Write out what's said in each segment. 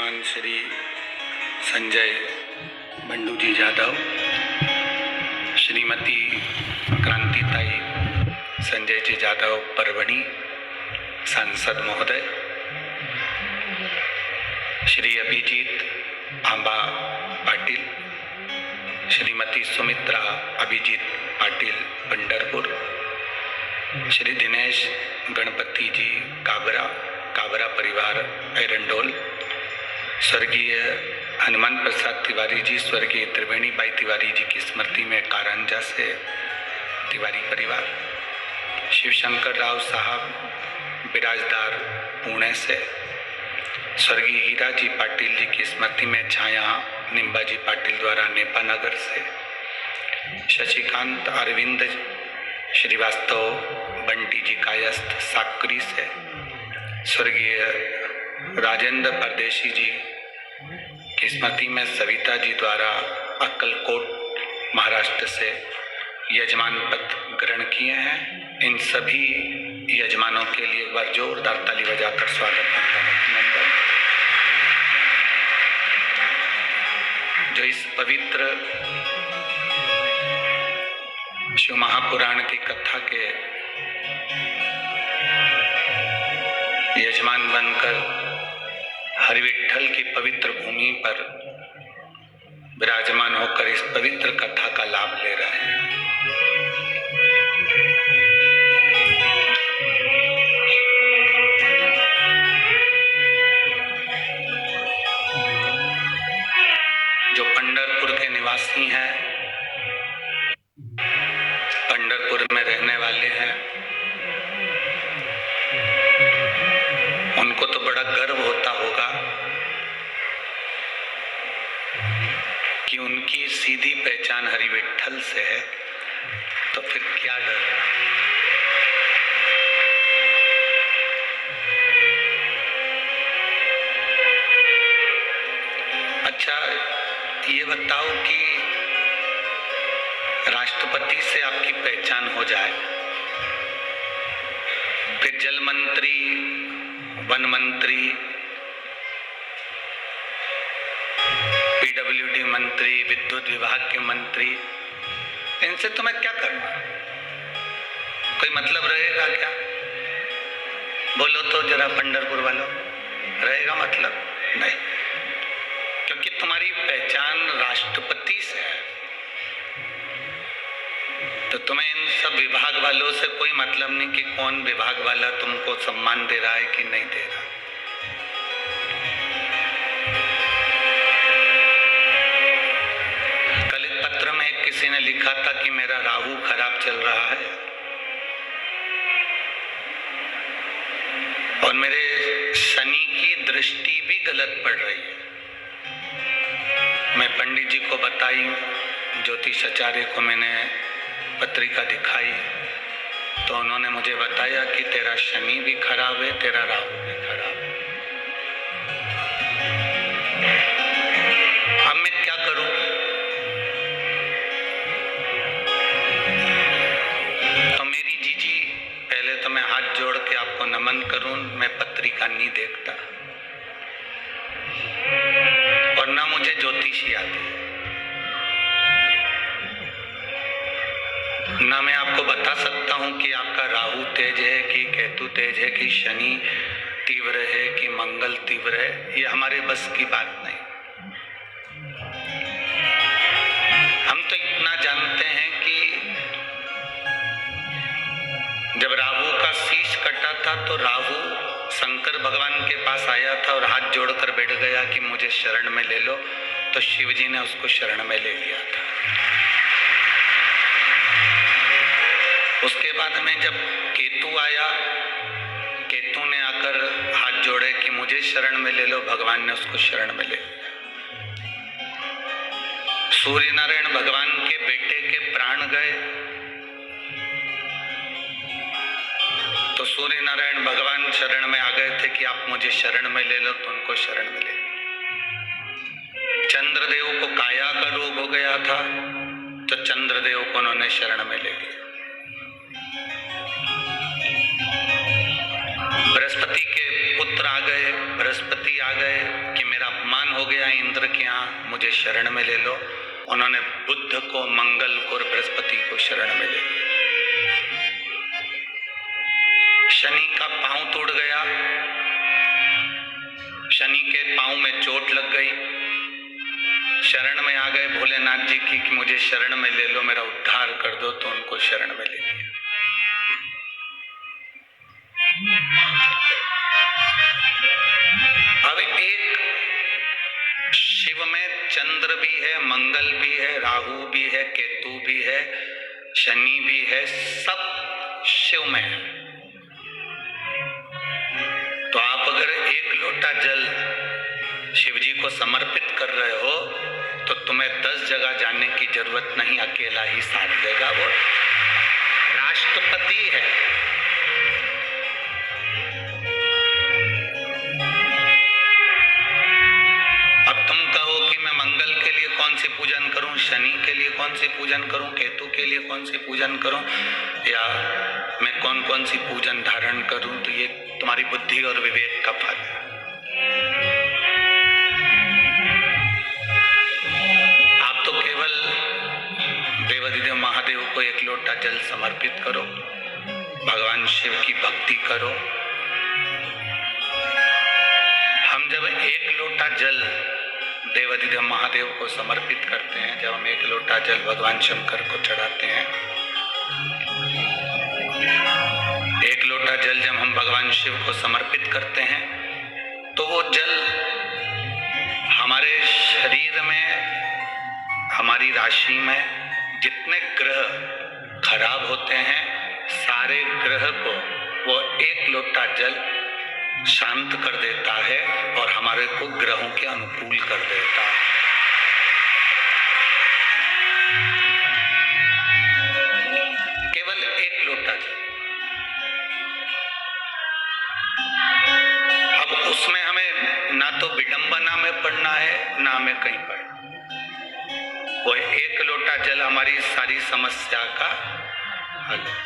श्रीमान श्री संजय बंडू जी जाधव, श्रीमती क्रांतिताई संजय जी जाधव परभणी सांसद महोदय, श्री अभिजीत आंबा पाटिल, श्रीमती सुमित्रा अभिजीत पाटिल पंढरपुर, श्री दिनेश गणपति जी काबरा परिवार एरंडोल, स्वर्गीय हनुमान प्रसाद तिवारी जी, स्वर्गीय त्रिवेणी बाई तिवारी जी की स्मृति में कारंजा से तिवारी परिवार, शिवशंकर राव साहब बिराजदार पुणे से, स्वर्गीय हीरा जी पाटिल जी की स्मृति में छाया निम्बा जी पाटिल द्वारा नेपानगर से, शशिकांत अरविंद श्रीवास्तव बंटी जी कायस्थ साकरी से, स्वर्गीय राजेंद्र परदेशी जी की स्मृति में सविता जी द्वारा अक्कलकोट महाराष्ट्र से यजमान पद ग्रहण किए हैं। इन सभी यजमानों के लिए एक बार जोरदार ताली बजाकर स्वागत अभिनंदन। जो इस पवित्र शिव महापुराण की कथा के यजमान बनकर हरिविठ्ठल की पवित्र भूमि पर विराजमान होकर इस पवित्र कथा का लाभ ले रहे हैं। जो पंढरपुर के निवासी हैं, पंढरपुर में रहने वाले हैं, उनको तो बड़ा गर्व होता होगा कि उनकी सीधी पहचान हरिविठ्ठल से है, तो फिर क्या डर। अच्छा ये बताओ कि राष्ट्रपति से आपकी पहचान हो जाए, फिर जल मंत्री, वन मंत्री, पीडब्ल्यूडी मंत्री, विद्युत विभाग के मंत्री, इनसे तुम्हें क्या करना? कोई मतलब रहेगा क्या? बोलो तो जरा पंढरपुर वालों, रहेगा मतलब? नहीं, क्योंकि तुम्हारी पहचान राष्ट्रपति से है, तो तुम्हें इन सब विभाग वालों से कोई मतलब नहीं कि कौन विभाग वाला तुमको सम्मान दे रहा है कि नहीं दे रहा। कल एक पत्र में किसी ने लिखा था कि मेरा राहु खराब चल रहा है और मेरे शनि की दृष्टि भी गलत पड़ रही है। मैं पंडित जी को बताई, ज्योतिष आचार्य को मैंने पत्रिका दिखाई, तो उन्होंने मुझे बताया कि तेरा शनि भी खराब है, तेरा राहु भी खराब है। अब मैं क्या करूं? तो मेरी जीजी, पहले तो मैं हाथ जोड़ के आपको नमन करूं, मैं पत्रिका नहीं देखता और ना मुझे ज्योतिषी आती है, ना मैं आपको बता सकता हूं कि आपका राहु तेज है कि केतु तेज है कि शनि तीव्र है कि मंगल तीव्र है, ये हमारे बस की बात नहीं। हम तो इतना जानते हैं कि जब राहु का शीश कटा था तो राहु शंकर भगवान के पास आया था और हाथ जोड़कर बैठ गया कि मुझे शरण में ले लो, तो शिव जी ने उसको शरण में ले लिया था। उसके बाद में जब केतु आया, केतु ने आकर हाथ जोड़े कि मुझे शरण में ले लो, भगवान ने उसको शरण में ले लिया। सूर्य नारायण भगवान के बेटे के प्राण गए तो सूर्य नारायण भगवान शरण में आ गए थे कि आप मुझे शरण में ले लो, तो उनको शरण में ले लिया। चंद्रदेव को काया का रोग हो गया था तो चंद्रदेव को उन्होंने शरण में ले लिया। बृहस्पति के पुत्र आ गए, बृहस्पति आ गए कि मेरा इंद्र के यहाँ मुझे शरण में ले लो। उन्होंने बुध को, मंगल को और बृहस्पति को शरण में ले लिया। शनि का पांव टूट गया, शनि के पांव में चोट लग गई, शरण में आ गए भोलेनाथ जी की कि मुझे शरण में ले लो, मेरा उद्धार कर दो, तो उनको शरण में ले लिया। अब एक शिव में चंद्र भी है, मंगल भी है, राहु भी है, केतु भी है, शनि भी है, सब शिव में है। तो आप अगर एक लोटा जल शिव जी को समर्पित कर रहे हो तो तुम्हें 10 जगह जाने की जरूरत नहीं, अकेला ही साथ देगा। वो राष्ट्रपति है। अब तुम कहो कि मैं मंगल के लिए कौन सी पूजन करूं, शनि के लिए कौन सी पूजन करूं, केतु के लिए कौन सी पूजन करूं, या मैं कौन कौन सी पूजन धारण करूं, तो ये तुम्हारी बुद्धि और विवेक का फल है। आप तो केवल देवाधिदेव महादेव को एक लोटा जल समर्पित करो, भगवान शिव की भक्ति करो। हम जब एक लोटा जल देवाधिदेव महादेव को समर्पित करते हैं, जब हम एक लोटा जल भगवान शंकर को चढ़ाते हैं, एक लोटा जल जब हम भगवान शिव को समर्पित करते हैं, तो वो जल हमारे शरीर में, हमारी राशि में जितने ग्रह खराब होते हैं, सारे ग्रह को वो एक लोटा जल शांत कर देता है और हमारे को ग्रहों के अनुकूल कर देता है। केवल एक लोटा जल। अब उसमें हमें ना तो विडंबना में पढ़ना है, ना हमें कहीं पढ़ना। वो एक लोटा जल हमारी सारी समस्या का हल है।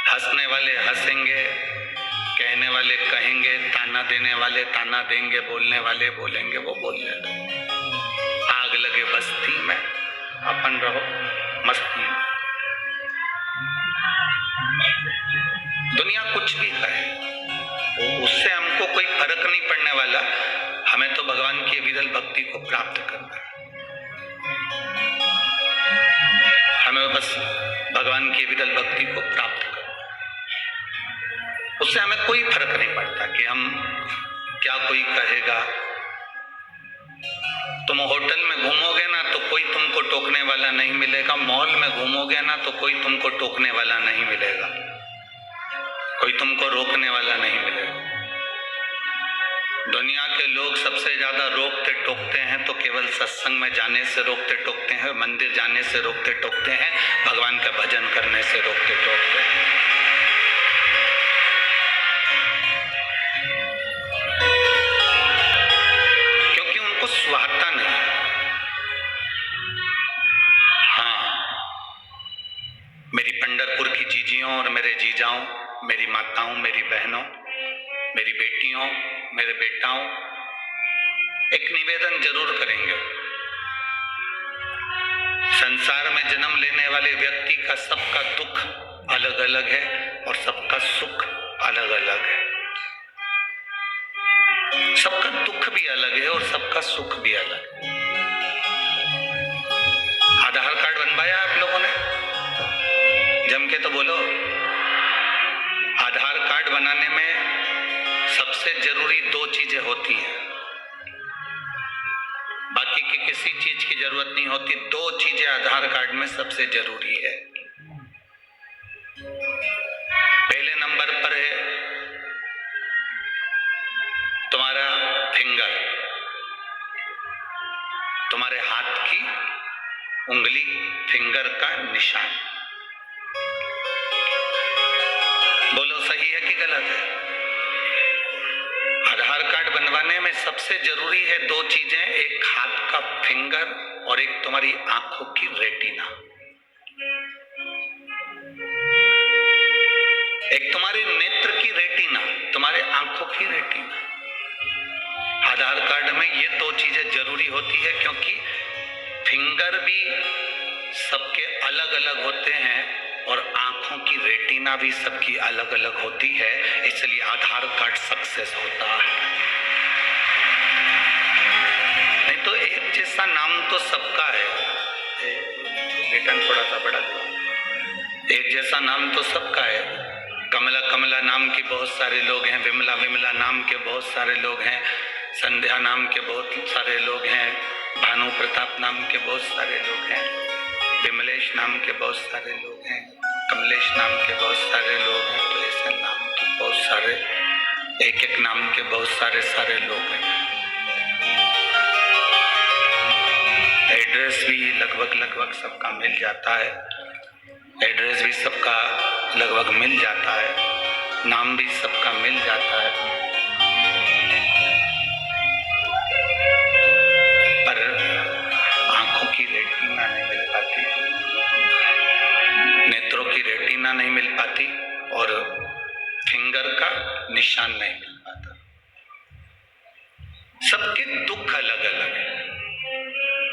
हंसने वाले हंसेंगे, कहने वाले कहेंगे, ताना देने वाले ताना देंगे, बोलने वाले बोलेंगे, वो बोलने दो। आग लगे बस्ती में, अपन रहो मस्ती में। दुनिया कुछ भी कहे, उससे हमको कोई फर्क नहीं पड़ने वाला। हमें तो भगवान की विरल भक्ति को प्राप्त करना है। हमें बस भगवान की विरल भक्ति को प्राप्त करना है। उससे हमें कोई फर्क नहीं पड़ता कि हम क्या कोई कहेगा। तुम होटल में घूमोगे ना तो कोई तुमको टोकने वाला नहीं मिलेगा, मॉल में घूमोगे ना तो कोई तुमको टोकने वाला नहीं मिलेगा, कोई तुमको रोकने वाला नहीं मिलेगा। दुनिया के लोग सबसे ज्यादा रोकते टोकते हैं तो केवल सत्संग में जाने से रोकते टोकते हैं, मंदिर जाने से रोकते टोकते हैं, भगवान का भजन करने से रोकते टोकते हैं। क्योंकि उनको सुहाता नहीं। हाँ, मेरी पंढरपुर की जीजियों और मेरे जीजाओं, मेरी माताओं, मेरी बहनों, मेरी बेटियों, मेरे बेटाओं, एक निवेदन जरूर करेंगे। संसार में जन्म लेने वाले व्यक्ति का सबका दुख अलग अलग है और सबका सुख अलग अलग है। सबका दुख भी अलग है और सबका सुख भी अलग है। आधार कार्ड बनवाया आप लोगों ने? जम के तो बोलो। आधार कार्ड बनाने में सबसे जरूरी 2 चीजें होती हैं, बाकी की किसी चीज की जरूरत नहीं होती। 2 चीजें आधार कार्ड में सबसे जरूरी है। पहले नंबर पर है तुम्हारा फिंगर, तुम्हारे हाथ की उंगली, फिंगर का निशान। बोलो सही है कि गलत है? आधार कार्ड बनवाने में सबसे जरूरी है 2 चीजें, एक हाथ का फिंगर और एक तुम्हारी आंखों की रेटिना। एक तुम्हारे नेत्र की रेटिना, तुम्हारे आंखों की रेटिना। आधार में ये दो चीजें जरूरी होती है, क्योंकि फिंगर भी सबके अलग अलग होते हैं और आंखों की रेटिना भी सबकी अलग अलग होती है, इसलिए आधार कार्ड सक्सेस होता है। नहीं तो एक जैसा नाम तो सबका है, रिटर्न थोड़ा सा बड़ा, एक जैसा नाम तो सबका है। कमला कमला नाम के बहुत सारे लोग हैं, विमला विमला नाम के बहुत सारे लोग हैं, संध्या नाम के बहुत सारे लोग हैं, भानु प्रताप नाम के बहुत सारे लोग हैं, विमलेश नाम के बहुत सारे लोग हैं, कमलेश नाम के बहुत सारे लोग हैं। तो ऐसे नाम के बहुत सारे, एक एक नाम के बहुत सारे लोग हैं। एड्रेस भी लगभग सबका मिल जाता है, एड्रेस भी सबका लगभग मिल जाता है, नाम भी सबका मिल जाता है, पर आंखों की रेटिना नहीं मिल पाती, नेत्रों की रेटिना नहीं मिल पाती और फिंगर का निशान नहीं मिल पाता। सबके दुख अलग अलग है,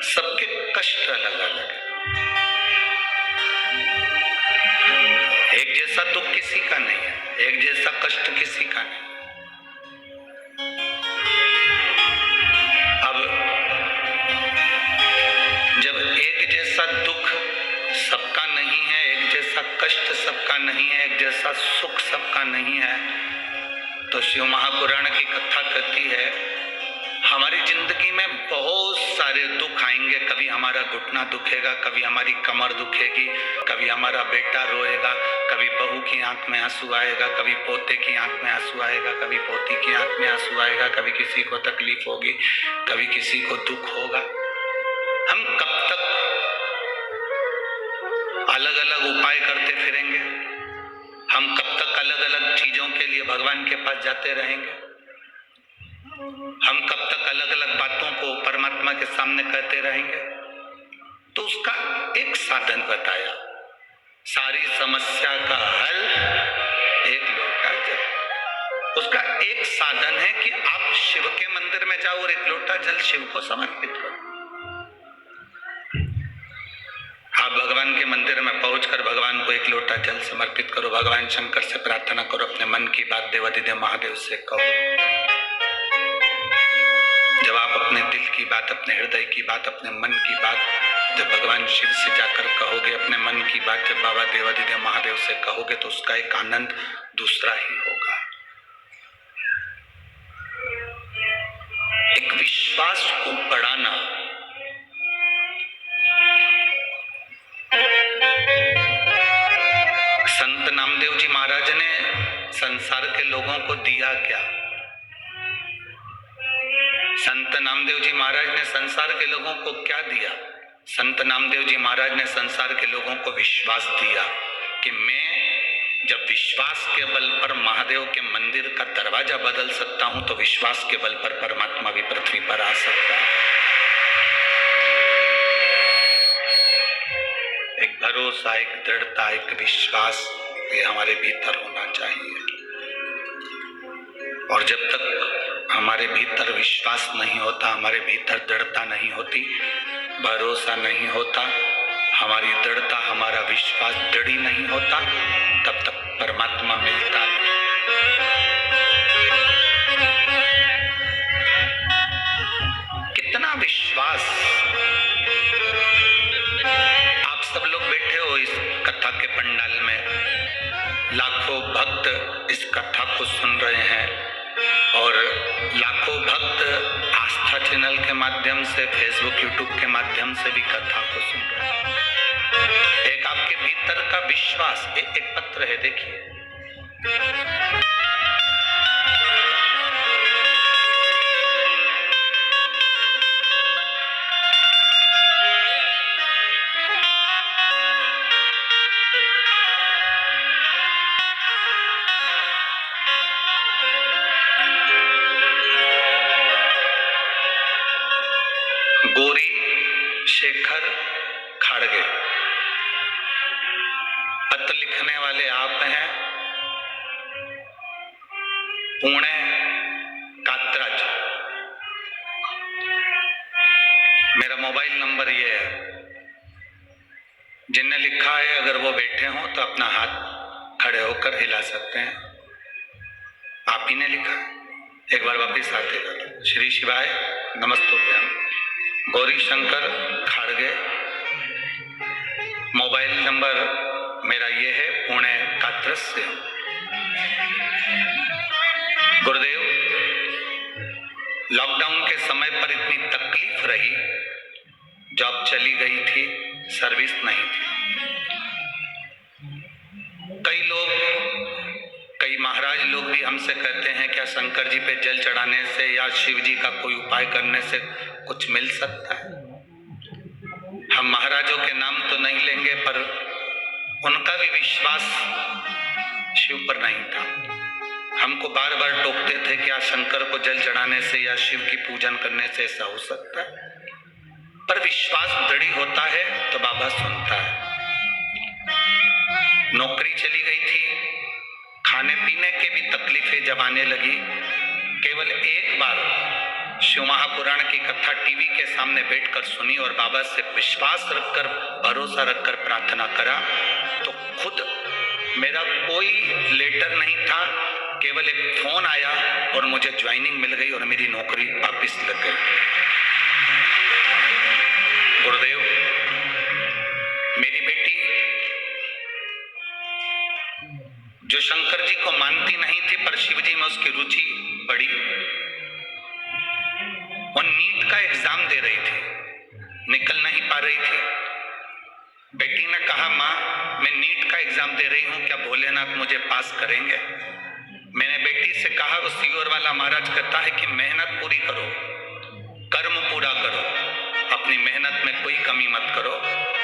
सबके कष्ट अलग अलग है। एक जैसा दुख किसी का नहीं है, एक जैसा कष्ट किसी का नहीं। अब जब एक जैसा दुख सबका नहीं है, एक जैसा कष्ट सबका नहीं है, एक जैसा सुख सबका नहीं है, तो शिव महापुराण की कथा कहती है हमारी जिंदगी में बहुत सारे दुख आएंगे। कभी हमारा घुटना दुखेगा, कभी हमारी कमर दुखेगी, कभी हमारा बेटा रोएगा, कभी बहू की आंख में आंसू आएगा, कभी पोते की आंख में आंसू आएगा, कभी पोती की आंख में आंसू आएगा, कभी किसी को तकलीफ होगी, कभी किसी को दुख होगा। हम कब तक अलग अलग उपाय करते फिरेंगे? हम कब तक अलग अलग चीजों के लिए भगवान के पास जाते रहेंगे? हम कब तक अलग अलग बातों को परमात्मा के सामने कहते रहेंगे? तो उसका एक साधन बताया, सारी समस्या का हल एक लोटा जल। उसका एक साधन है कि आप शिव के मंदिर में जाओ और एक लोटा जल शिव को समर्पित करो। आप भगवान के मंदिर में पहुंचकर भगवान को एक लोटा जल समर्पित करो, भगवान शंकर से प्रार्थना करो, अपने मन की बात देवाधिदेव महादेव से कहो। जब आप अपने दिल की बात, अपने हृदय की बात, अपने मन की बात जब भगवान शिव से जाकर कहोगे, अपने मन की बात जब बाबा देवाधिदेव महादेव से कहोगे, तो उसका एक आनंद दूसरा ही होगा। एक विश्वास को बढ़ाना, संत नामदेव जी महाराज ने संसार के लोगों को दिया क्या? संत नामदेव जी महाराज ने संसार के लोगों को क्या दिया? संत नामदेव जी महाराज ने संसार के लोगों को विश्वास दिया कि मैं जब विश्वास के बल पर महादेव के मंदिर का दरवाजा बदल सकता हूं, तो विश्वास के बल पर परमात्मा भी पृथ्वी पर आ सकता है। एक भरोसा, एक दृढ़ता, एक विश्वास, ये हमारे भीतर होना चाहिए। और जब तक हमारे भीतर विश्वास नहीं होता, हमारे भीतर दृढ़ता नहीं होती, भरोसा नहीं होता, हमारी दृढ़ता, हमारा विश्वास दृढ़ ही नहीं होता, तब तक परमात्मा मिलता नहीं। कितना विश्वास! आप सब लोग बैठे हो इस कथा के पंडाल में, लाखों भक्त इस कथा को सुन रहे हैं और लाखों भक्त आस्था चैनल के माध्यम से, फेसबुक यूट्यूब के माध्यम से भी कथा को सुन रहे हैं। एक आपके भीतर का विश्वास, एक पत्र है, देखिए, गोरी शेखर खाड़गे, पत्र लिखने वाले आप हैं, पुणे कात्रज। मेरा मोबाइल नंबर ये है, जिनने लिखा है अगर वो बैठे हों तो अपना हाथ खड़े होकर हिला सकते हैं। आप ही ने लिखा, एक बार वापिस आते हैं। श्री शिवाय नमस्तुभ्यम, गौरी शंकर खाड़गे। मोबाइल नंबर मेरा ये है, पुणे कात्रज से। गुरुदेव, लॉकडाउन के समय पर इतनी तकलीफ रही, जॉब चली गई थी, सर्विस नहीं थी। कई लोग, कई महाराज लोग भी हमसे कहते हैं क्या शंकर जी पे जल चढ़ाने से या शिव जी का कोई उपाय करने से कुछ मिल सकता है। हम महाराजों के नाम तो नहीं लेंगे, पर उनका भी विश्वास शिव पर नहीं था। हमको बार बार टोकते थे कि आज शंकर को जल चढ़ाने से या शिव की पूजन करने से ऐसा हो सकता है, पर विश्वास दृढ़ होता है तो बाबा सुनता है। नौकरी चली गई थी, खाने पीने के भी तकलीफें जब आने लगी, केवल एक बार शिव महापुराण की कथा टीवी के सामने बैठकर सुनी और बाबा से विश्वास रखकर, भरोसा रखकर प्रार्थना करा, तो खुद मेरा कोई लेटर नहीं था, केवल एक फोन आया और मुझे ज्वाइनिंग मिल गई और मेरी नौकरी वापिस लग गई। गुरुदेव, मेरी बेटी जो शंकर जी को मानती नहीं थी, पर शिव जी में उसकी रुचि बढ़ी, वो नीट का एग्जाम दे रही थी, निकल नहीं पा रही थी। बेटी ने कहा, माँ मैं नीट का एग्जाम दे रही हूँ, क्या भोलेनाथ मुझे पास करेंगे। मैंने बेटी से कहा, वो सीहोर वाला महाराज कहता है कि मेहनत पूरी करो, कर्म पूरा करो, अपनी मेहनत में कोई कमी मत करो,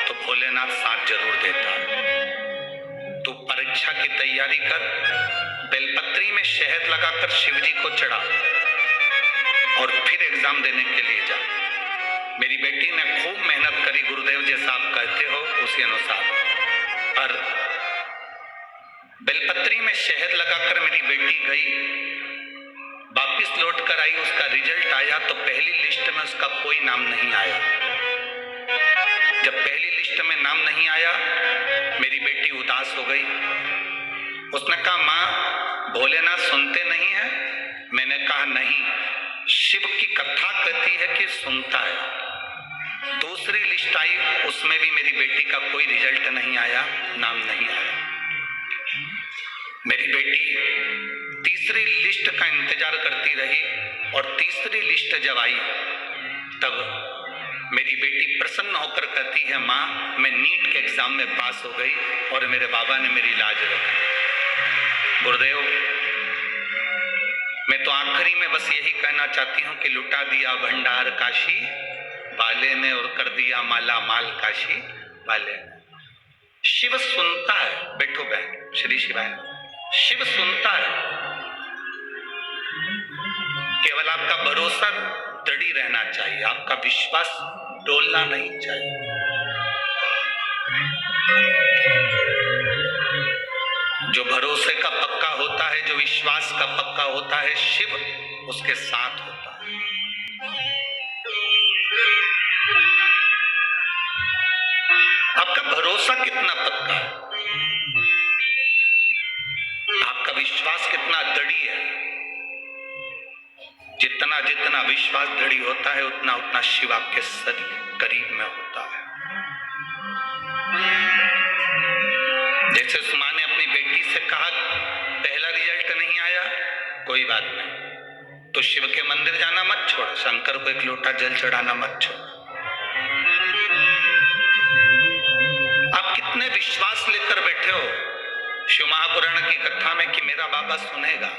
तो भोलेनाथ साथ जरूर देता है। तू परीक्षा की तैयारी कर, बेलपत्री में शहद लगाकर शिव जी को चढ़ा और फिर एग्जाम देने के लिए जा। मेरी बेटी ने खूब मेहनत करी, गुरुदेव जैसा आप कहते हो उसी अनुसार, पर बेलपत्री में शहद लगाकर मेरी बेटी गई, वापिस लौट कर आई, उसका रिजल्ट आया तो पहली लिस्ट में उसका कोई नाम नहीं आया। जब पहली लिस्ट में नाम नहीं आया, मेरी बेटी उदास हो गई। उसने कहा, माँ भोलेनाथ सुनते नहीं है। मैंने कहा, नहीं, शिव की कथा कहती है कि सुनता है। दूसरी लिस्ट आई, उसमें भी मेरी बेटी का कोई रिजल्ट नहीं आया, नाम नहीं आया। मेरी बेटी तीसरी लिस्ट का इंतजार करती रही और तीसरी लिस्ट जब आई, तब मेरी बेटी प्रसन्न होकर कहती है, माँ मैं नीट के एग्जाम में पास हो गई और मेरे बाबा ने मेरी लाज रखी। गुरुदेव, मैं तो आखिरी में बस यही कहना चाहती हूँ कि लुटा दिया भंडार काशी वाले ने और कर दिया माला माल काशी वाले ने। शिव सुनता है। बैठो बहन, श्री शिवाय, शिव सुनता है। केवल आपका भरोसा दृढ़ रहना चाहिए, आपका विश्वास डोलना नहीं चाहिए। जो भरोसे का पक्का होता है, जो विश्वास का पक्का होता है, शिव उसके साथ होता है। आपका भरोसा कितना पक्का है, आपका विश्वास कितना दृढ़ है। जितना जितना विश्वास दृढ़ होता है, उतना उतना शिव आपके करीब में होता है। जैसे उस माँ ने अपनी बेटी से कहा, पहला रिजल्ट नहीं आया, कोई बात नहीं, तो शिव के मंदिर जाना मत छोड़, शंकर को एक लोटा जल चढ़ाना मत छोड़। आप कितने विश्वास लेकर बैठे हो शिव महापुराण की कथा में कि मेरा बाबा सुनेगा।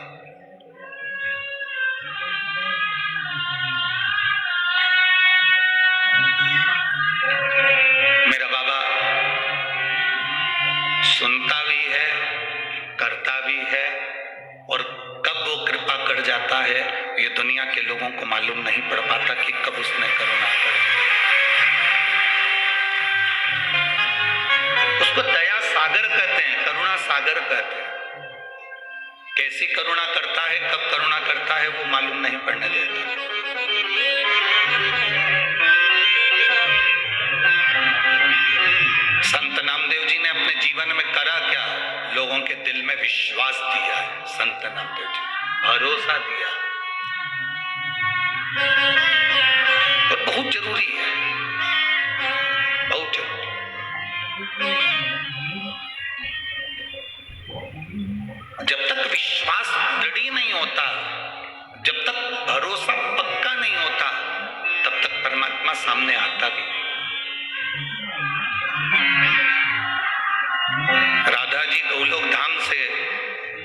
मेरा बाबा सुनता भी है, करता भी है, और कब वो कृपा कर जाता है ये दुनिया के लोगों को मालूम नहीं पड़ पाता कि कब उसने करुणा कर। उसको दया सागर कहते हैं, करुणा सागर कहते हैं। कैसी करुणा करता है, कब करुणा करता है, वो मालूम नहीं पड़ने देता। संत नामदेव जी, भरोसा दिया। और बहुत जरूरी है, बहुत जरूरी। जब तक विश्वास दृढ़ नहीं होता, जब तक भरोसा पक्का नहीं होता, तब तक परमात्मा सामने आता भी नहीं। राधा जी गोलोक धाम से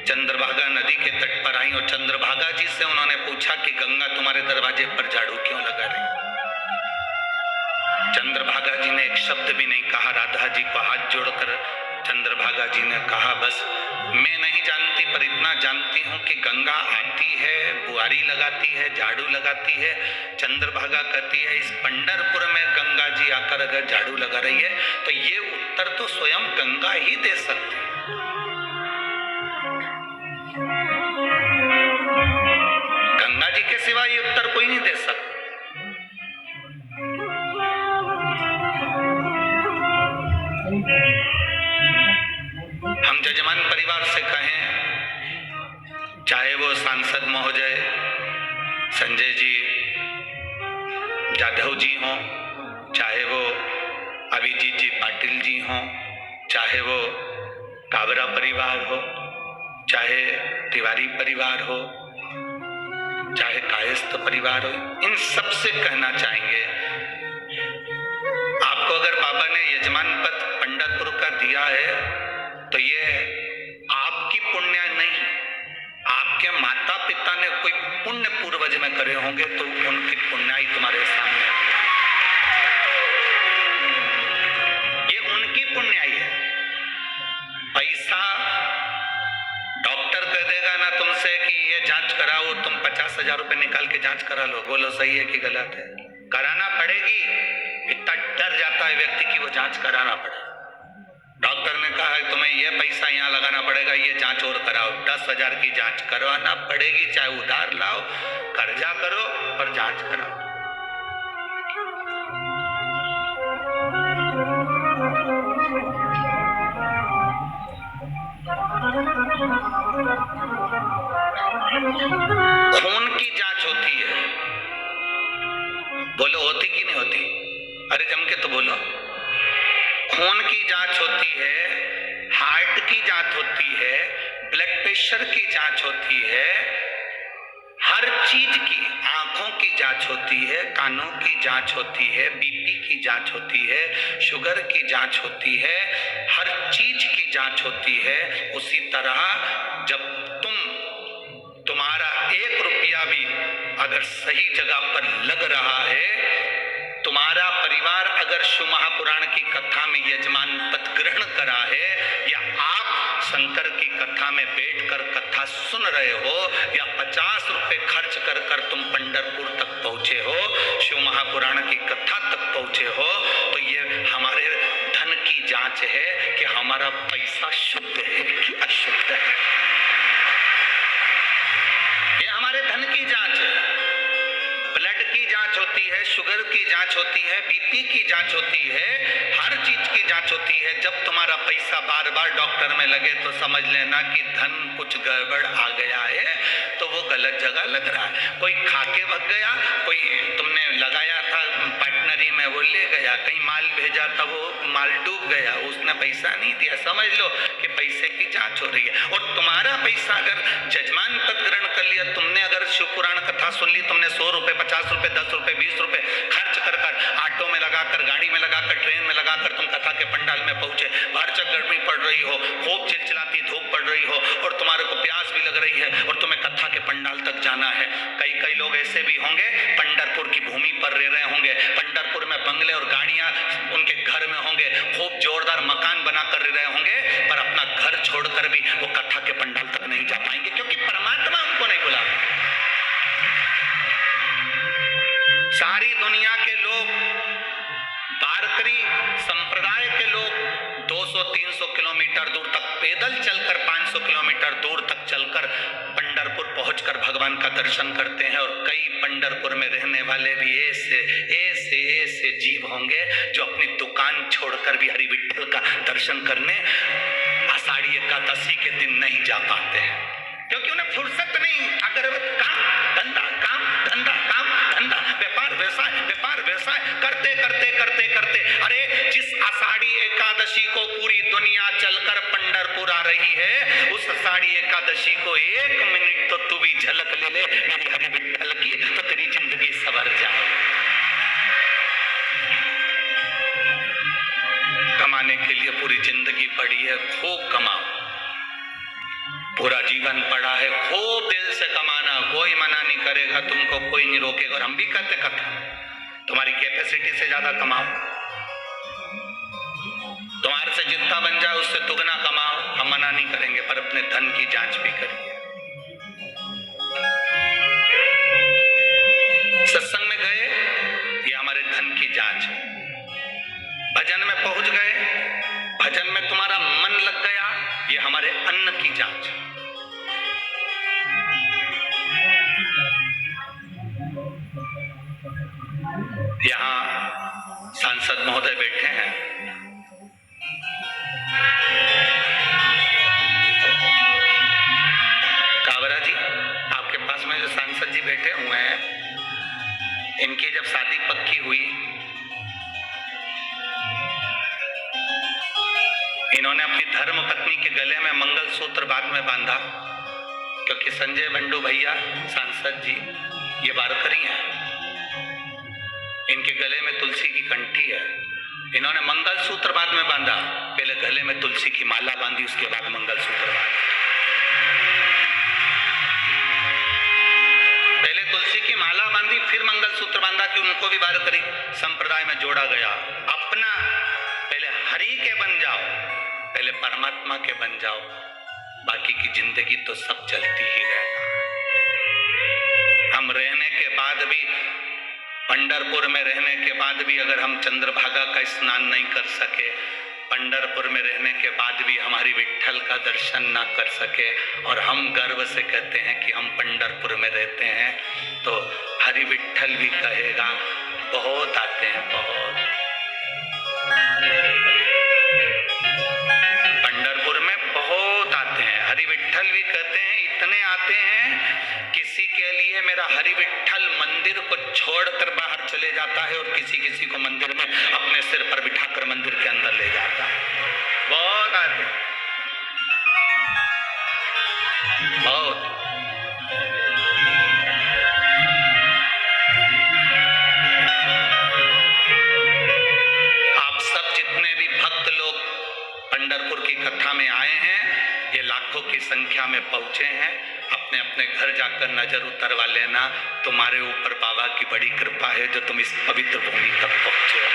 चंद्रभागा नदी के तट पर आई और चंद्रभागा जी से उन्होंने पूछा कि गंगा तुम्हारे दरवाजे पर झाड़ू क्यों लगा रही? चंद्रभागा जी ने एक शब्द भी नहीं कहा। राधा जी को हाथ जोड़कर चंद्रभागा जी ने कहा, बस मैं नहीं जानती पर इतना जानती हूं कि गंगा आती है, बुआरी लगाती है, झाड़ू लगाती है। चंद्रभागा कहती है, इस पंढरपुर में गंगा जी आकर अगर झाड़ू लगा रही है तो ये उत्तर तो स्वयं गंगा ही दे सकती है। गंगा जी के सिवा ये उत्तर कोई नहीं दे सकता। हम जजमान परिवार से कहें, चाहे वो सांसद महोदय संजय जी जाधव जी हों, चाहे वो अभिजीत जी पाटिल जी हों, चाहे वो काबरा परिवार हो, चाहे तिवारी परिवार हो, चाहे कायस्थ परिवार हो, इन सब से कहना चाहेंगे, आपको अगर बाबा ने यजमान पद पंढरपुर का दिया है तो ये आपकी पुण्य नहीं, आपके माता पिता ने कोई पुण्य पूर्वज में करे होंगे तो उनकी पुण्याई तुम्हारे सामने, ये उनकी पुण्याई है। पैसा डॉक्टर कह देगा ना तुमसे कि ये जांच कराओ, तुम 50,000 रुपए निकाल के जांच करा लो, बोलो सही है कि गलत है? कराना पड़ेगी। इतना डर जाता है व्यक्ति की वो जांच कराना पड़े। डॉक्टर ने कहा है तुम्हें ये पैसा यहाँ लगाना पड़ेगा, ये जांच और कराओ, 10,000 की जांच करवाना पड़ेगी, चाहे उधार लाओ, कर्जा करो और जांच कराओ। खून की जांच होती है, बोलो होती कि नहीं होती? अरे जम के तो बोलो। खून की जांच होती है, हार्ट की जांच होती है, ब्लड प्रेशर की जांच होती है, हर चीज की, आंखों की जांच होती है, कानों की जांच होती है, बीपी की जांच होती है, शुगर की जांच होती है, हर चीज की जांच होती है। उसी तरह जब तुम्हारा 1 रुपया भी अगर सही जगह पर लग रहा है, तुम्हारा परिवार अगर शिव महापुराण की कथा में यजमान पद ग्रहण करा है, या आप शंकर की कथा में बैठकर कथा सुन रहे हो, या 50 रुपए खर्च कर कर तुम पंढरपुर तक पहुंचे हो, शिव महापुराण की कथा तक पहुंचे हो, तो ये हमारे धन की जांच है कि हमारा पैसा शुद्ध है कि अशुद्ध है। ये हमारे धन की जांच है। ब्लड की जांच होती है, शुगर की जांच होती है, बीपी की जांच होती है, हर चीज की जांच होती है। जब तुम्हारा पैसा बार बार डॉक्टर में लगे तो समझ लेना कि धन कुछ गड़बड़ आ गया है, तो वो गलत जगह लग रहा है। कोई खाके भग गया, कोई तुमने लगाया था पार्टनरी में वो ले गया, कहीं माल भेजा था वो माल डूब गया, उसने पैसा नहीं दिया, समझ लो कि पैसे की जांच हो रही है। और तुम्हारा पैसा अगर जजमान पद ग्रहण कर लिया, तुमने अगर शिव पुराण कथा सुन ली, तुमने 100 रुपए, 50 रुपए, 10 रुपए, 20 रुपए खर्च कर कर, ऑटो में लगाकर, गाड़ी में लगाकर, ट्रेन में लगाकर तुम कथा के पंडाल में पहुंचे, बाहर चक गर्मी पड़ रही हो, खूब चिलचिलाती धूप पड़ रही हो, और तुम्हारे को प्यास भी लग रही है, और तुम्हें कथा के पंडाल तक जाना है। कई लोग ऐसे भी होंगे पंढरपुर की भूमि पर रह रहे होंगे, पंढरपुर में बंगले और गाड़ियां उनके घर में होंगे, खूब जोरदार मकान बनाकर रह रहे होंगे, पर अपना घर छोड़कर भी वो कथा के पंडाल तक नहीं जा पाएंगे, क्योंकि परमात्मा उनको नहीं बुला। सारी दुनिया के लोग, वारकरी संप्रदाय के लोग 200-300 किलोमीटर दूर तक पैदल चलकर, 500 किलोमीटर दूर तक चलकर पंढरपुर पहुंचकर भगवान का दर्शन करते हैं। और कई पंढरपुर में रहने वाले भी ऐसे जीव होंगे जो अपनी दुकान छोड़कर भी हरि विठ्ठल का दर्शन करने आषाढ़ी एकादशी के दिन नहीं जा पाते हैं। क्योंकि उन्हें फुर्सत नहीं। अगर काम धंधा, काम धंधा, काम धंधा, व्यापार व्यवसाय करते करते करते करते, अरे जिस आषाढ़ी एकादशी को पूरी दुनिया चलकर पंढरपुर आ रही है, उस आषाढ़ी एकादशी को 1 मिनट तो तू भी झलक ले ले मेरी हरि विठ्ठल की, तो तेरी जिंदगी सवर जाए। कमाने के लिए पूरी जिंदगी पड़ी है, खूब कमाओ, पूरा जीवन पड़ा है, खूब दिल से कमाना, कोई मना नहीं करेगा तुमको, कोई नहीं रोकेगा। और हम भी कहते कथा, तुम्हारी कैपेसिटी से ज्यादा कमाओ, तुम्हारे से जितना बन जाए उससे दुगना कमाओ, हम मना नहीं करेंगे, पर अपने धन की जांच भी करिए। सत्संग में गए, ये हमारे धन की जांच है। भजन में पहुंच गए, भजन में तुम्हारा मन लग गया, ये हमारे अन्न की जांच है। यहां सांसद महोदय बैठे हैं, कावरा जी, आपके पास में जो सांसद जी बैठे हुए हैं, इनकी जब शादी पक्की हुई, इन्होंने अपनी धर्म पत्नी के गले में मंगलसूत्र बाद में बांधा, क्योंकि संजय बंडू भैया सांसद जी ये वारकरी हैं, इनके गले में तुलसी की कंठी है। इन्होंने मंगलसूत्र बाद में बांधा, पहले गले में तुलसी की माला बांधी, उसके बाद मंगलसूत्र बांधा। पहले तुलसी की माला बांधी, फिर मंगलसूत्र बांधा कि उनको भी वारकरी संप्रदाय में जोड़ा गया। अपना पहले हरि के बन जाओ, पहले परमात्मा के बन जाओ, बाकी की जिंदगी तो सब चलती ही रहेगा। हम रहने के बाद भी, पंढरपुर में रहने के बाद भी अगर हम चंद्रभागा का स्नान नहीं कर सके, पंढरपुर में रहने के बाद भी हमारी विठ्ठल का दर्शन ना कर सके, और हम गर्व से कहते हैं कि हम पंढरपुर में रहते हैं, तो हरि विठ्ठल भी कहेगा बहुत आते हैं, बहुत पंढरपुर में बहुत आते हैं। हरि विठ्ठल भी कहते हैं इतने आते हैं, किसी के लिए मेरा हरि विठ्ठल मंदिर को छोड़कर बाहर चले जाता है, और किसी किसी को मंदिर में अपने सिर पर बिठाकर मंदिर के अंदर ले जाता है। बहुत आते हैं, बहुत। आप सब जितने भी भक्त लोग पंढरपुर की कथा में आए हैं, ये लाखों की संख्या में पहुंचे हैं, अपने अपने घर जाकर नजर उतरवा लेना, तुम्हारे ऊपर बाबा की बड़ी कृपा है जो तुम इस पवित्र भूमि तक पहुंचे हो,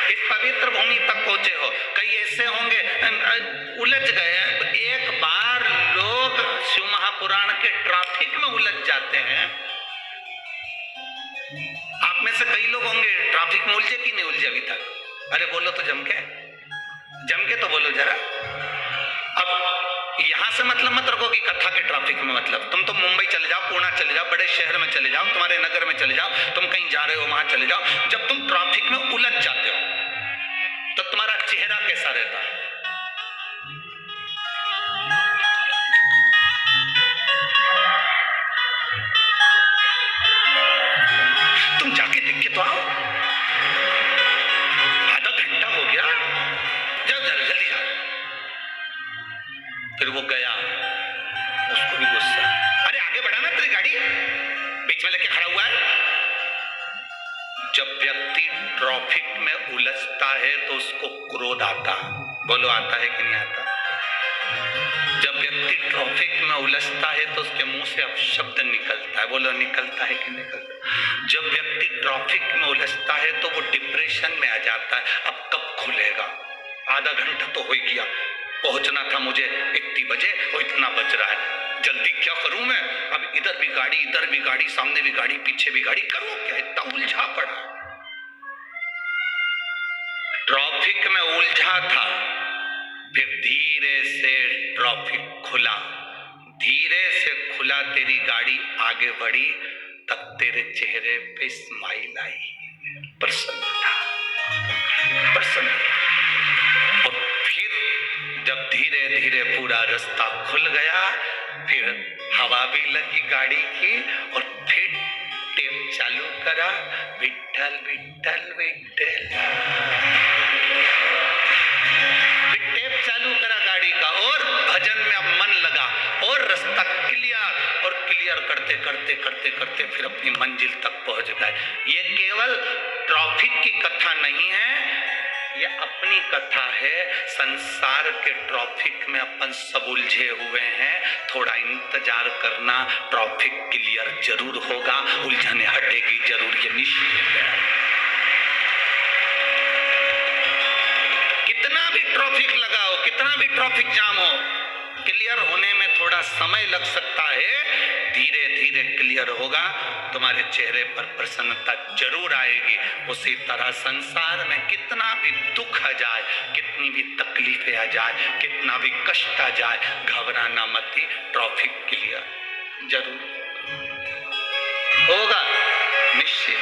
इस पवित्र भूमि तक पहुंचे हो। कई ऐसे होंगे उलझ गए, एक बार लोग शिव महापुराण के ट्रैफिक में उलझ जाते हैं। आप में से कई लोग होंगे ट्रैफिक में उलझे कि नहीं उलझे अभी तक? अरे बोलो तो जम के तो बोलो जरा। अब यहां से मतलब मत रखो कि कथा के ट्रैफिक में मतलब, तुम तो मुंबई चले जाओ, पुणे चले जाओ, बड़े शहर में चले जाओ, तुम्हारे नगर में चले जाओ, तुम कहीं जा रहे हो वहां चले जाओ, जब तुम ट्रैफिक में उलझ जाते हो तो तुम्हारा चेहरा कैसा रहता है? तुम जाके देख के तो आओ, आधा घंटा हो गया, जाओ जल्दी जाओ। फिर वो गया, उसको भी गुस्सा, अरे आगे बढ़ाना, तेरी गाड़ी बीच में लेके खड़ा हुआ है। जब व्यक्ति ट्रैफिक में उलझता है तो उसको क्रोध आता, बोलो आता है कि नहीं आता? जब व्यक्ति ट्रैफिक में उलझता है तो उसके मुंह से अपशब्द निकलता है, बोलो निकलता है कि निकलता? जब व्यक्ति ट्रैफिक में उलझता है तो वो डिप्रेशन में आ जाता है, अब कब खुलेगा, आधा घंटा तो हो गया, पहुंचना था मुझे इतनी बजे और इतना बज रहा है, जल्दी क्या करूं मैं, अब इधर भी गाड़ी, सामने भी गाड़ी, पीछे भी गाड़ी, करूं क्या, इतना उलझा पड़ा। ट्रैफिक में उलझा था, फिर धीरे से ट्रैफिक खुला, धीरे से खुला, तेरी गाड़ी आगे बढ़ी, तब तेरे चेहरे पे स्माइल आई, प्रसन्नता। और फिर जब धीरे धीरे पूरा रास्ता खुल गया, फिर हवा भी लगी गाड़ी की और फिर टेप चालू करा, विठ्ठल विठ्ठल विठ्ठल। फिर टेप चालू करा गाड़ी का और भजन में अब मन लगा और रास्ता क्लियर, और क्लियर करते करते करते करते फिर अपनी मंजिल तक पहुंच गए। ये केवल ट्रैफिक की कथा नहीं है, ये अपनी कथा है। संसार के ट्रैफिक में अपन सब उलझे हुए हैं, थोड़ा इंतजार करना, ट्रैफिक क्लियर जरूर होगा, उलझने हटेगी जरूर, ये निश्चित है। कितना भी ट्रैफिक लगाओ, कितना भी ट्रैफिक जाम हो, क्लियर होने में थोड़ा समय लग सकता है, धीरे धीरे क्लियर होगा, तुम्हारे चेहरे पर प्रसन्नता जरूर आएगी। उसी तरह संसार में कितना भी दुख आ जाए, कितनी भी तकलीफें आ जाए, कितना भी कष्ट आ जाए, घबराना मत, ट्रैफिक क्लियर जरूर होगा, निश्चित।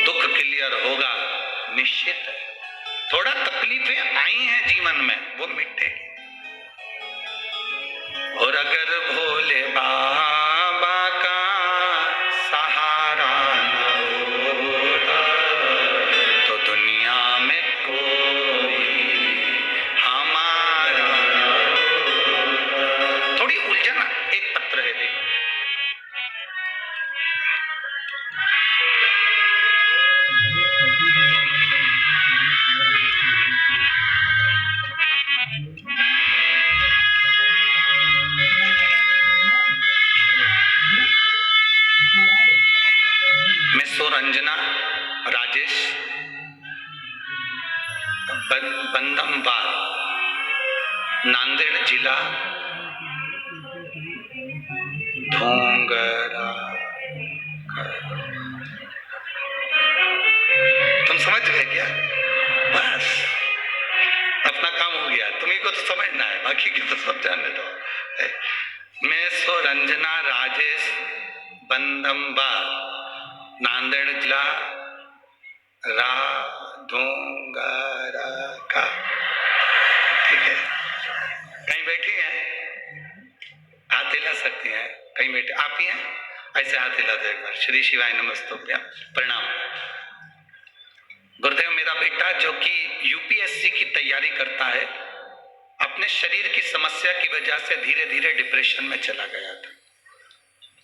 दुख क्लियर होगा, निश्चित है। थोड़ा तकलीफें आई हैं जीवन में, वो मिटेगी। और अगर भोले बाबा का सहारा न होता तो दुनिया में कोई हमारा न होता। थोड़ी उलझन, एक पत्र है देखो, रंजना राजेश बंदमवार, नांदेड़ जिला, धोंगरा। तुम समझ गए क्या? बस अपना काम हो गया, तुम्ही को तो समझना है, बाकी की तो सब जानने दो। मैं सो रंजना राजेश बंदमवार, नांदेड़ जिला, धोंगरा का। ठीक है, कहीं बैठी हैं, हाथ हिला सकती हैं, कहीं बैठे आप ही हैं, ऐसे हाथ हिला दो एक बार। श्री शिवाय नमस्तुभ्यं, प्रणाम। गुरुदेव, मेरा बेटा जो कि यूपीएससी की तैयारी करता है, अपने शरीर की समस्या की वजह से धीरे धीरे डिप्रेशन में चला गया था।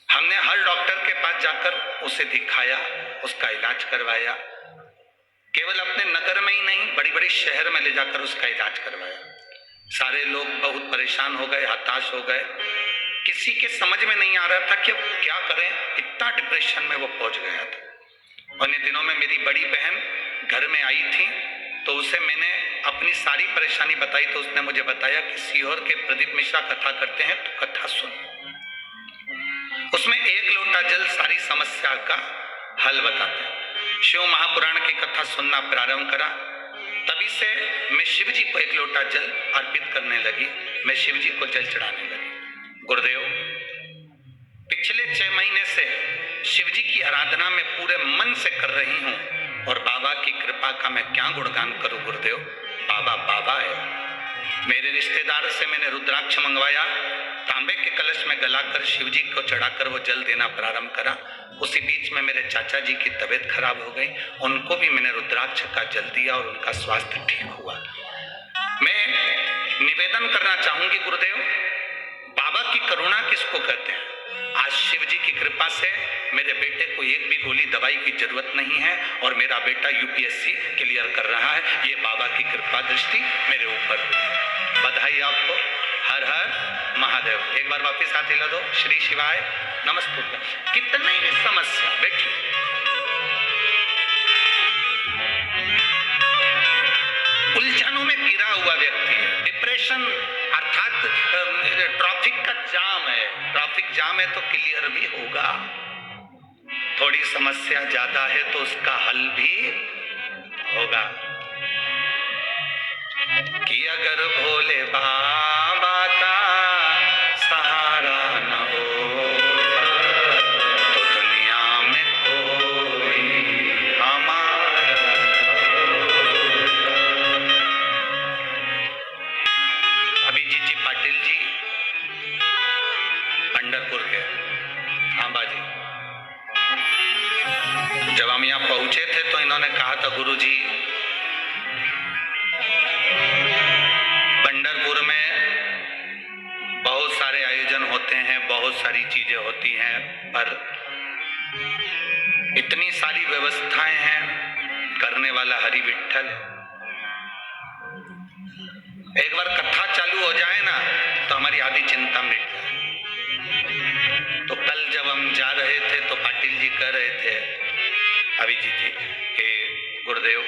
हमने हर डॉक्टर के पास जाकर उसे दिखाया, उसका इलाज करवाया, केवल अपने नगर में ही नहीं, बड़ी बड़ी शहर में ले जाकर उसका इलाज करवाया। सारे लोग बहुत परेशान हो गए, हताश हो गए, किसी के समझ में नहीं आ रहा था कि अब क्या करें, इतना डिप्रेशन में वो पहुंच गया था। और इन दिनों में मेरी बड़ी बहन घर में आई थी, तो उसे मैंने अपनी सारी परेशानी बताई, तो उसने मुझे बताया कि सीहोर के प्रदीप मिश्रा कथा करते हैं, तो कथा सुन। उसमें एक लोटा जल सारी समस्या का हल बताते हैं। शिव महापुराण की कथा सुनना प्रारंभ करा, तभी से मैं शिव जी को एक लोटा जल अर्पित करने लगी, मैं शिव जी को जल चढ़ाने लगी। गुरुदेव, पिछले 6 महीने से शिव जी की आराधना में पूरे मन से कर रही हूँ, और बाबा की कृपा का मैं क्या गुणगान करूँ गुरुदेव, बाबा बाबा है। मेरे रिश्तेदार से मैंने रुद्राक्ष मंगवाया, तांबे के कलश में गलाकर शिव जी को चढ़ाकर वो जल देना प्रारंभ करा। उसी बीच में मेरे चाचा जी की तबीयत खराब हो गई, उनको भी मैंने रुद्राक्ष का जल दिया और उनका स्वास्थ्य ठीक हुआ। मैं निवेदन करना चाहूंगी गुरुदेव, बाबा की करुणा किसको कहते हैं? आज शिव जी की कृपा से मेरे बेटे को एक भी गोली दवाई की जरूरत नहीं है, और मेरा बेटा यूपीएससी क्लियर कर रहा है। ये बाबा की कृपा दृष्टि मेरे ऊपर हुई। बधाई आपको, हर हर महादेव। एक बार वापिस हाथ हिला दो, श्री शिवाय नमस्तुभ्यं। कितनी भी समस्या, बैठिए, उलझनों में गिरा हुआ व्यक्ति है, डिप्रेशन अर्थात ट्रैफिक का जाम है, ट्रैफिक जाम है तो क्लियर भी होगा। थोड़ी समस्या ज्यादा है तो उसका हल भी होगा। कि अगर भोले बाबा का सहारा न हो तो दुनिया में कोई हमारा। पंढरपुर के। हाँ बाजी, जब हम यहाँ पहुंचे थे तो इन्होंने कहा था, गुरुजी पंढरपुर में बहुत सारे आयोजन होते हैं, बहुत सारी चीजें होती हैं, पर इतनी सारी व्यवस्थाएं हैं, करने वाला हरि विठ्ठल। एक बार कथा चालू हो जाए ना तो हमारी आधी चिंता मिट जाए। तो कल जब हम जा रहे थे तो पाटिल जी कह रहे थे अभिजीत जी कि गुरुदेव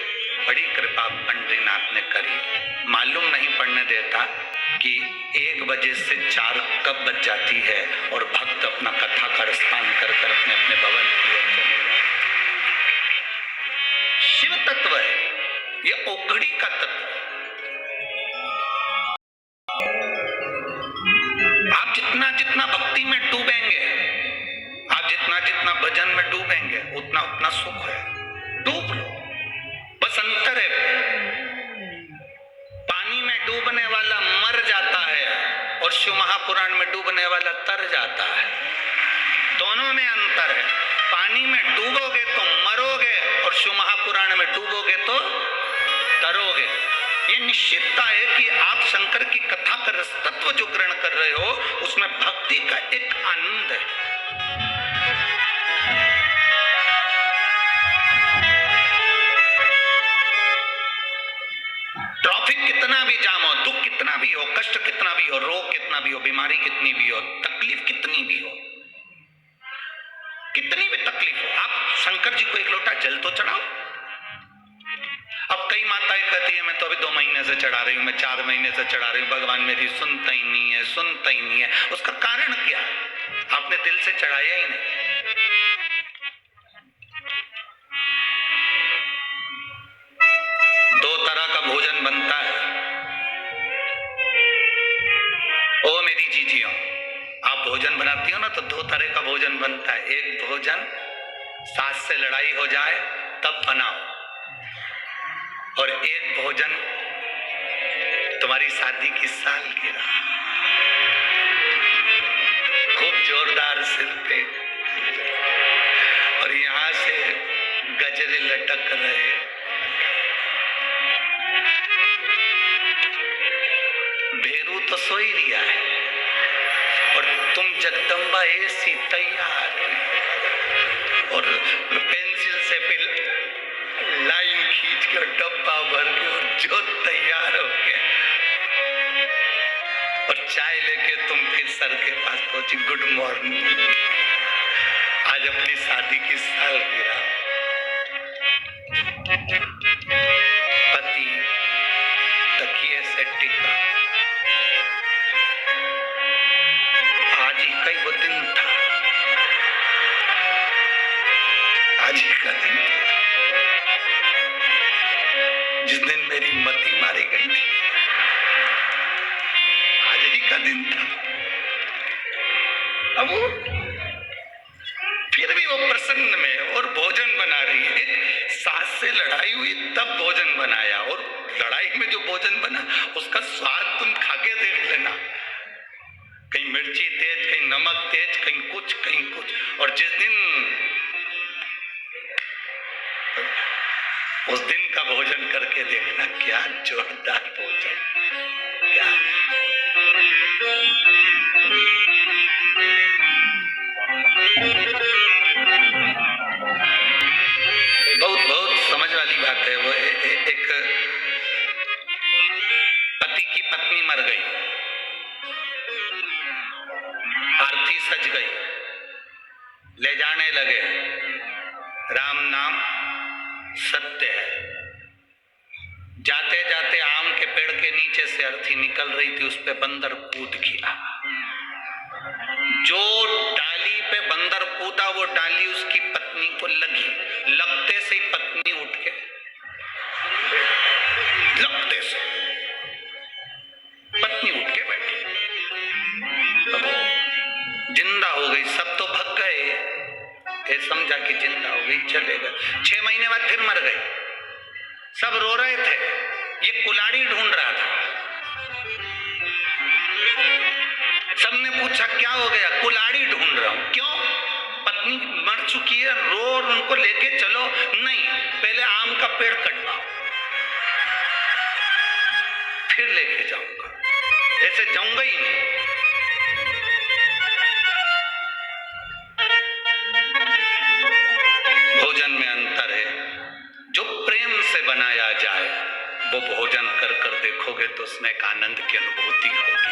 बड़ी कृपा पंडरीनाथ ने करी, मालूम नहीं पड़ने देता कि 1 बजे से 4 कब बज जाती है और भक्त अपना कथा का रसपान कर कर अपने अपने भवन की ओर चले। शिव तत्व है ये, ओघड़ी का तत्व। आप जितना जितना भक्ति में डूबेंगे, आप जितना जितना भजन में डूबेंगे, उतना उतना सुख है। डूब लो, बस अंतर है, पानी में डूबने वाला मर जाता है और शिव महापुराण में डूबने वाला तर जाता है। दोनों में अंतर है। पानी में डूबोगे तो मरोगे और शिव महापुराण में डूबोगे तो तरोगे। ये निश्चितता है कि आप शंकर की कथा का रसतत्व जो ग्रहण कर रहे हो उसमें भक्ति का एक आनंद है। ट्रैफिक कितना भी जाम हो, दुख कितना भी हो, कष्ट कितना भी हो, रोग कितना भी हो, बीमारी कितनी भी हो, तकलीफ कितनी भी हो, कितनी भी तकलीफ हो, आप शंकर जी को एक लोटा जल तो चढ़ाओ। अब कई माताएं कहती है मैं तो अभी 2 महीने से चढ़ा रही हूं, मैं 4 महीने से चढ़ा रही हूं, भगवान मेरी सुनता ही नहीं है, सुनता ही नहीं है। उसका कारण क्या? आपने दिल से चढ़ाया ही नहीं। दो तरह का भोजन बनता है। ओ मेरी जीजियों, आप भोजन बनाती हो ना तो 2 तरह का भोजन बनता है। एक भोजन सास से लड़ाई हो जाए तब बनाओ, और एक भोजन तुम्हारी शादी की सालगिरह, खूब जोरदार सिर पे और यहां से गजरे लटक रहे, भेरू तो सो ही रिया है और तुम जगदम्बा ऐसी तैयार और पेंसिल से फिर लाइन खींच के डब्बा भर के और जो तैयार हो गया और चाय लेके तुम फिर सर के पास पहुंची, गुड मॉर्निंग, आज अपनी शादी की सालगिरह। पति तकिए से टिका, आज ही कई वो दिन था, आज ही का दिन था जिस दिन मेरी मती मारी गई थी, आज ही का दिन था। अब वो फिर भी वो प्रसन्न में और भोजन बना रही है। एक सास से लड़ाई हुई तब भोजन बनाया, और लड़ाई में जो भोजन बना उसका स्वाद तुम खाके देख लेना, कहीं मिर्ची तेज, कहीं नमक तेज, कहीं कुछ कहीं कुछ। और जिस दिन उस दिन का भोजन करके देखना, क्या जोरदार भोजन, क्या बहुत बहुत समझ वाली बात है। वो एक पति की पत्नी मर गई, आरती सज गई, ले जाने लगे, राम नाम सत्य है। जाते जाते आम के पेड़ के नीचे से अर्थी निकल रही थी, उस पे बंदर कूद गया। जो डाली पे बंदर कूदा वो डाली उसकी पत्नी को लगी, लगते से ही पत्नी उठ के, लगते से पत्नी उठ के बैठी, जिंदा हो गई। सब तो भग गए, ये समझा कि जिंदा हो गई, चले गए। 6 महीने बाद फिर मर गए, सब रो रहे थे, ये कुल्हाड़ी ढूंढ रहा था। सबने पूछा क्या हो गया, कुल्हाड़ी ढूंढ रहा हूं। क्यों? पत्नी मर चुकी है, रो और उनको लेके चलो। नहीं, पहले आम का पेड़ कटवाओ, फिर लेके जाऊंगा, ऐसे जाऊंगा ही नहीं। भोजन में अंतर है। जो प्रेम से बनाया जाए वो भोजन कर कर देखोगे तो उसमें एक आनंद की अनुभूति होगी।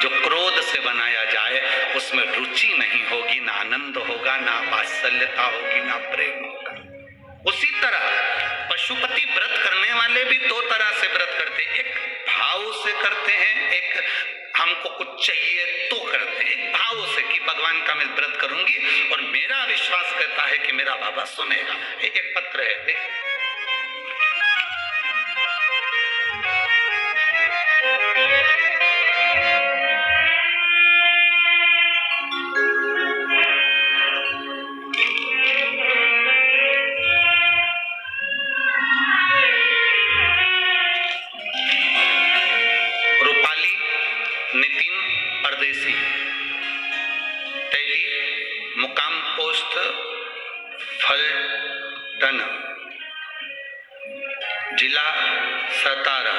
जो क्रोध से बनाया जाए उसमें रुचि नहीं होगी, ना आनंद होगा, ना वात्सल्यता होगी, ना प्रेम होगा। उसी तरह पशुपति व्रत करने वाले भी दो तरह से व्रत करते हैं, एक भाव से करते हैं, एक हमको कुछ चाहिए तो करते हैं। एक भाव से कि भगवान का मैं व्रत करूंगी और मेरा विश्वास कहता है कि मेरा बाबा सुनेगा। एक पत्र है, देखिए। रूपाली नितिन परदेसी, तैली मुकाम पोस्ट फलटन, जिला सतारा,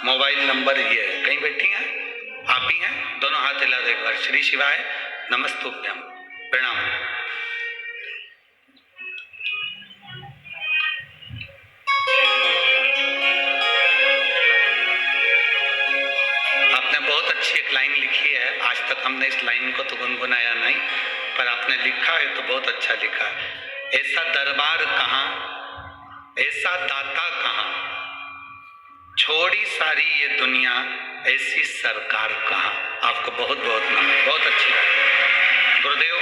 मोबाइल नंबर ये है। कहीं बैठी हैं आप ही हैं? दोनों हाथ हिला दो एक बार। श्री शिवाय नमस्तुभ्यम, प्रणाम। आपने बहुत अच्छी एक लाइन लिखी है। आज तक हमने इस लाइन को तो गुनगुनाया नहीं, पर आपने लिखा है तो बहुत अच्छा लिखा है। ऐसा दरबार कहाँ, ऐसा दाता कहाँ, छोड़ी सारी ये दुनिया, ऐसी सरकार कहाँ। आपको बहुत बहुत नमन, बहुत अच्छी बात। गुरुदेव,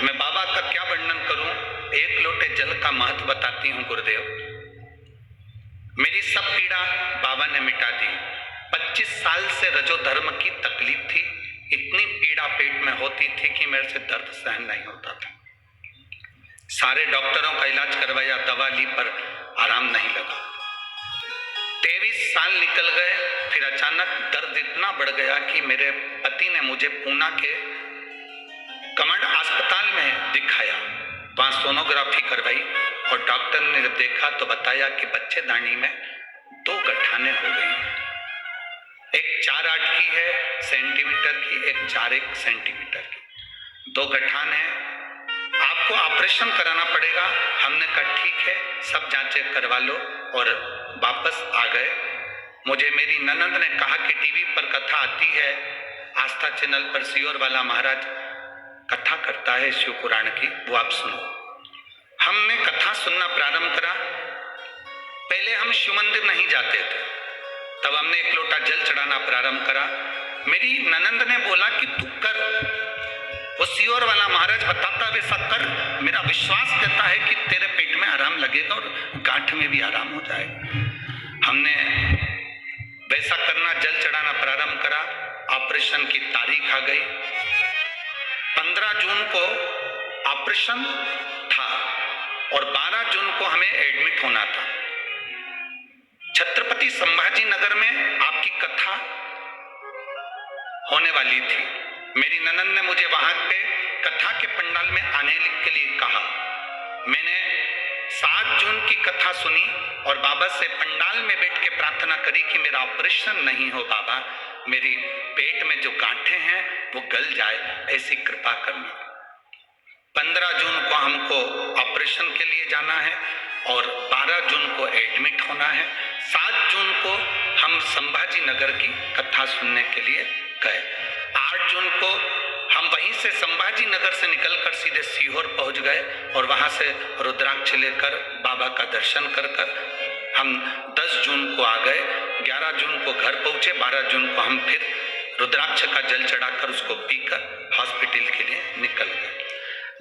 मैं बाबा का क्या वर्णन करूं, एक लोटे जल का महत्व बताती हूं। गुरुदेव, मेरी सब पीड़ा बाबा ने मिटा दी। 25 साल से रजो धर्म की तकलीफ थी, इतनी पीड़ा पेट में होती थी कि मेरे से दर्द सहन नहीं होता था। सारे डॉक्टरों का इलाज करवाया, दवा ली, पर आराम नहीं लगा। 23 साल निकल गए, फिर अचानक दर्द इतना बढ़ गया कि मेरे पति ने मुझे पूना के कमांड अस्पताल में दिखाया। वहां सोनोग्राफी करवाई और डॉक्टर ने जब देखा तो बताया कि बच्चेदानी में 2 गठाने हो गई। एक 4-8 की है सेंटीमीटर की, एक 4-1 सेंटीमीटर की। 2 गठान है, आपको ऑपरेशन कराना पड़ेगा। हमने कहा ठीक है, सब जांचें करवा लो, और वापस आ गए। मुझे मेरी ननंद ने कहा कि टीवी पर कथा आती है, आस्था चैनल पर सियोर वाला महाराज कथा करता है शिव पुराण की, वो आप सुनो। हमने कथा सुनना प्रारंभ करा। पहले हम शिव मंदिर नहीं जाते थे, तब हमने 1 लोटा जल चढ़ाना प्रारंभ करा। मेरी ननंद ने बोला कि तू कर, वो सियोर वाला महाराज बताता वैसा कर, मेरा विश्वास कहता है कि तेरे पेट में आराम लगेगा और गांठ में भी आराम हो जाएगा। हमने वैसा करना, जल चढ़ाना प्रारंभ करा। ऑपरेशन की तारीख आ गई। 15 जून को ऑपरेशन था और 12 जून को हमें एडमिट होना था। छत्रपति संभाजी नगर में आपकी कथा होने वाली थी। मेरी ननंद ने मुझे वहां पे कथा के पंडाल में आने के लिए कहा। मैंने 7 जून की कथा सुनी और बाबा से पंडाल में बैठ के प्रार्थना करी कि मेरा ऑपरेशन नहीं हो बाबा, मेरी पेट में जो गांठें हैं वो गल जाए, ऐसी कृपा करना। 15 जून को हमको ऑपरेशन के लिए जाना है और 12 जून को एडमिट होना है। 7 जून को हम संभाजी नगर की कथा सुनने के लिए गए। 8 जून को हम वहीं से संभाजी नगर से निकलकर सीधे सीहोर पहुंच गए और वहां से रुद्राक्ष लेकर बाबा का दर्शन कर हम 10 जून को आ गए। 11 जून को घर पहुंचे। 12 जून को हम फिर रुद्राक्ष का जल चढ़ाकर उसको पीकर हॉस्पिटल के लिए निकल गए।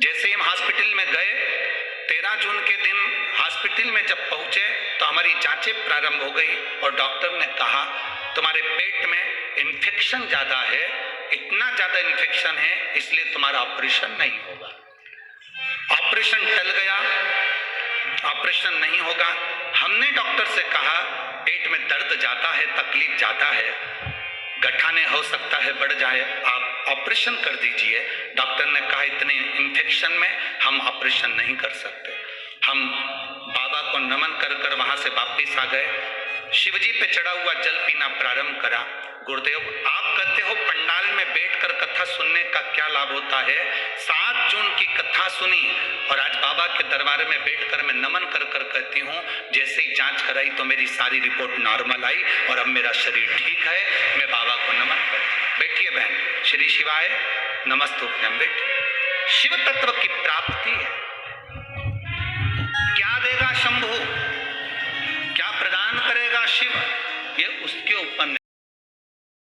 जैसे ही हम हॉस्पिटल में गए, 13 जून के दिन हॉस्पिटल में जब पहुंचे तो हमारी जांचें प्रारंभ हो गई और डॉक्टर ने कहा तुम्हारे पेट में इन्फेक्शन ज्यादा है, इतना ज्यादा इन्फेक्शन है इसलिए तुम्हारा ऑपरेशन नहीं होगा। ऑपरेशन टल गया, ऑपरेशन नहीं होगा। हमने डॉक्टर से कहा पेट में दर्द ज्यादा है, तकलीफ ज्यादा है। गठाने हो सकता है बढ़ जाए, आप ऑपरेशन कर दीजिए। डॉक्टर ने कहा इतने इन्फेक्शन में हम ऑपरेशन नहीं कर सकते। हम बाबा को नमन कर कर वहां से वापिस आ गए। शिवजी पे चढ़ा हुआ जल पीना प्रारंभ करा। गुरुदेव, आप कहते हो पंडाल में बैठकर कथा सुनने का क्या लाभ होता है? 7 जून की कथा सुनी और आज बाबा के दरबार में बैठकर मैं नमन कर कर कहती हूँ, जैसे ही जांच कराई तो मेरी सारी रिपोर्ट नॉर्मल आई और अब मेरा शरीर ठीक है। मैं बाबा को नमन करती। बैठिए बहन, श्री शिवाय नमस्तुभ्यम। बैठिए। शिव तत्व की प्राप्ति है।